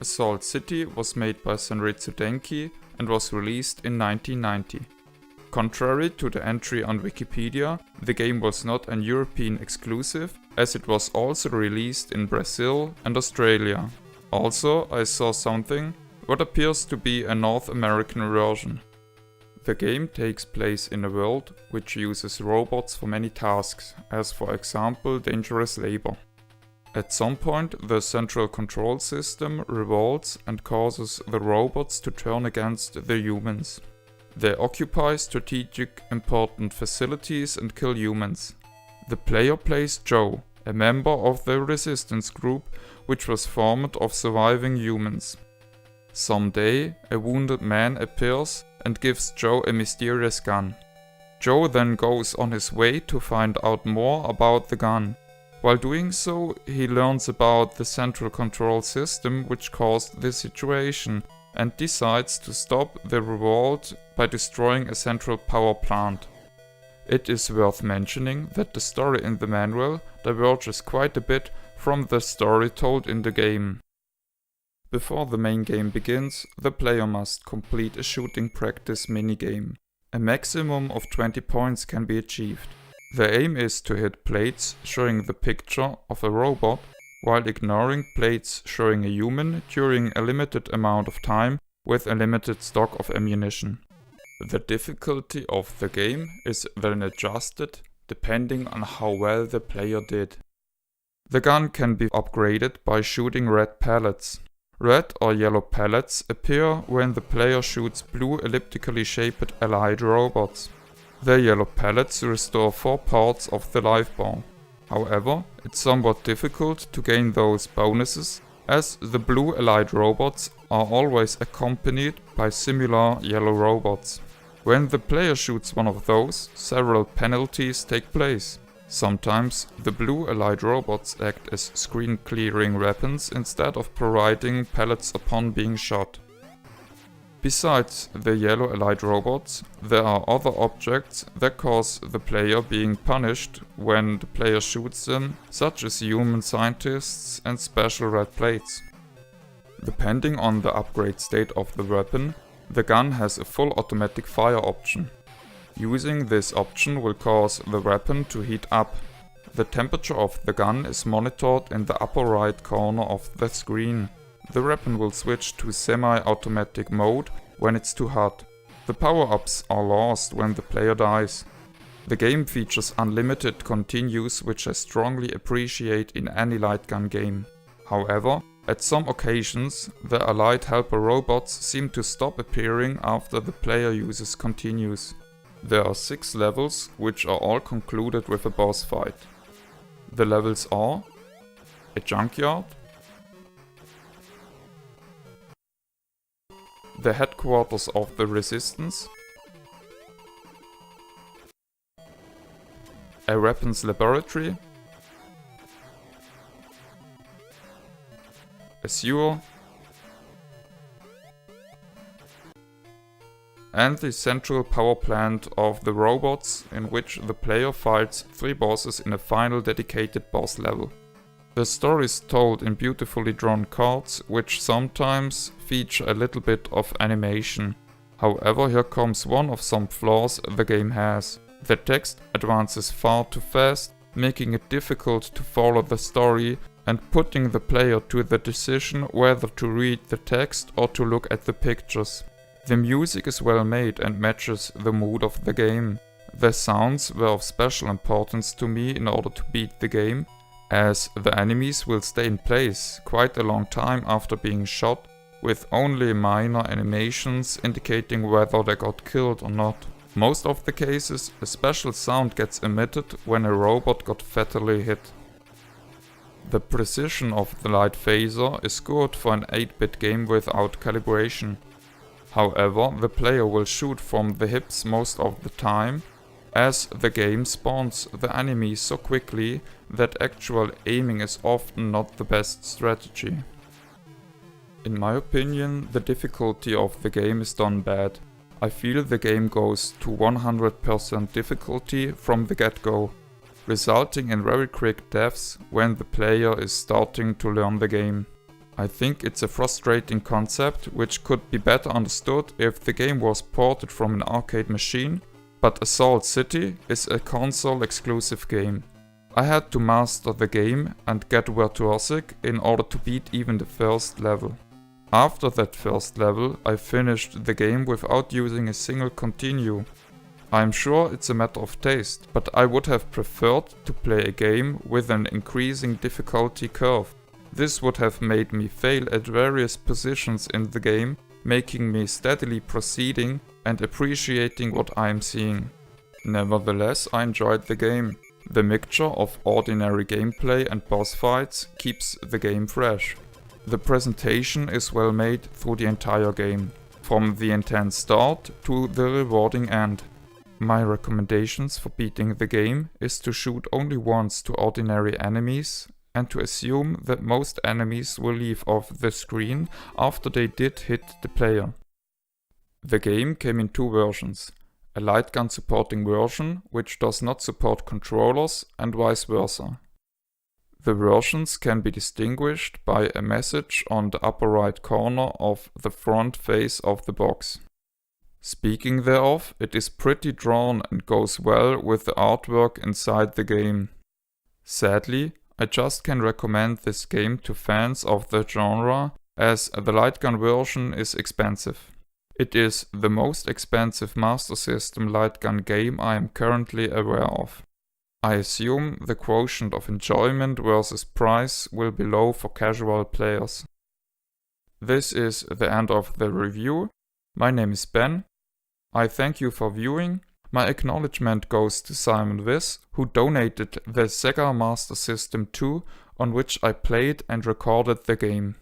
Assault City was made by Sanritsu Denki and was released in 1990. Contrary to the entry on Wikipedia, the game was not an European exclusive, as it was also released in Brazil and Australia. Also, I saw something what appears to be a North American version. The game takes place in a world which uses robots for many tasks, as for example dangerous labor. At some point, the central control system revolts and causes the robots to turn against the humans. They occupy strategic important facilities and kill humans. The player plays Joe, a member of the resistance group which was formed of surviving humans. Someday, a wounded man appears and gives Joe a mysterious gun. Joe then goes on his way to find out more about the gun. While doing so, he learns about the central control system which caused the situation and decides to stop the revolt by destroying a central power plant. It is worth mentioning that the story in the manual diverges quite a bit from the story told in the game. Before the main game begins, the player must complete a shooting practice minigame. A maximum of 20 points can be achieved. The aim is to hit plates showing the picture of a robot, while ignoring plates showing a human during a limited amount of time with a limited stock of ammunition. The difficulty of the game is then adjusted depending on how well the player did. The gun can be upgraded by shooting red pellets. Red or yellow pellets appear when the player shoots blue elliptically shaped allied robots. The yellow pellets restore 4 parts of the life bar. However, it's somewhat difficult to gain those bonuses, as the blue allied robots are always accompanied by similar yellow robots. When the player shoots one of those, several penalties take place. Sometimes the blue allied robots act as screen clearing weapons instead of providing pellets upon being shot. Besides the yellow allied robots, there are other objects that cause the player being punished when the player shoots them, such as human scientists and special red plates. Depending on the upgrade state of the weapon, the gun has a full automatic fire option. Using this option will cause the weapon to heat up. The temperature of the gun is monitored in the upper right corner of the screen. The weapon will switch to semi-automatic mode when it's too hot. The power-ups are lost when the player dies. The game features unlimited continues, which I strongly appreciate in any light gun game. However, at some occasions, the allied helper robots seem to stop appearing after the player uses continues. There are 6 levels, which are all concluded with a boss fight. The levels are a junkyard, the headquarters of the resistance, a weapons laboratory, a sewer, and the central power plant of the robots, in which the player fights 3 bosses in a final dedicated boss level. The story is told in beautifully drawn cards, which sometimes feature a little bit of animation. However, here comes one of some flaws the game has. The text advances far too fast, making it difficult to follow the story and putting the player to the decision whether to read the text or to look at the pictures. The music is well made and matches the mood of the game. The sounds were of special importance to me in order to beat the game, as the enemies will stay in place quite a long time after being shot, with only minor animations indicating whether they got killed or not. Most of the cases, a special sound gets emitted when a robot got fatally hit. The precision of the light phaser is good for an 8-bit game without calibration. However, the player will shoot from the hips most of the time, as the game spawns the enemies so quickly that actual aiming is often not the best strategy. In my opinion, the difficulty of the game is done bad. I feel the game goes to 100% difficulty from the get-go, resulting in very quick deaths when the player is starting to learn the game. I think it's a frustrating concept which could be better understood if the game was ported from an arcade machine, but Assault City is a console exclusive game. I had to master the game and get virtuosic in order to beat even the first level. After that first level, I finished the game without using a single continue. I'm sure it's a matter of taste, but I would have preferred to play a game with an increasing difficulty curve. This would have made me fail at various positions in the game, making me steadily proceeding and appreciating what I'm seeing. Nevertheless, I enjoyed the game. The mixture of ordinary gameplay and boss fights keeps the game fresh. The presentation is well made through the entire game, from the intense start to the rewarding end. My recommendations for beating the game is to shoot only once to ordinary enemies and to assume that most enemies will leave off the screen after they did hit the player. The game came in two versions, a light gun supporting version which does not support controllers and vice versa. The versions can be distinguished by a message on the upper right corner of the front face of the box. Speaking thereof, it is pretty drawn and goes well with the artwork inside the game. Sadly, I just can recommend this game to fans of the genre, as the light gun version is expensive. It is the most expensive Master System light gun game I am currently aware of. I assume the quotient of enjoyment versus price will be low for casual players. This is the end of the review. My name is Ben. I thank you for viewing. My acknowledgement goes to Simon Wiss, who donated the Sega Master System 2 on which I played and recorded the game.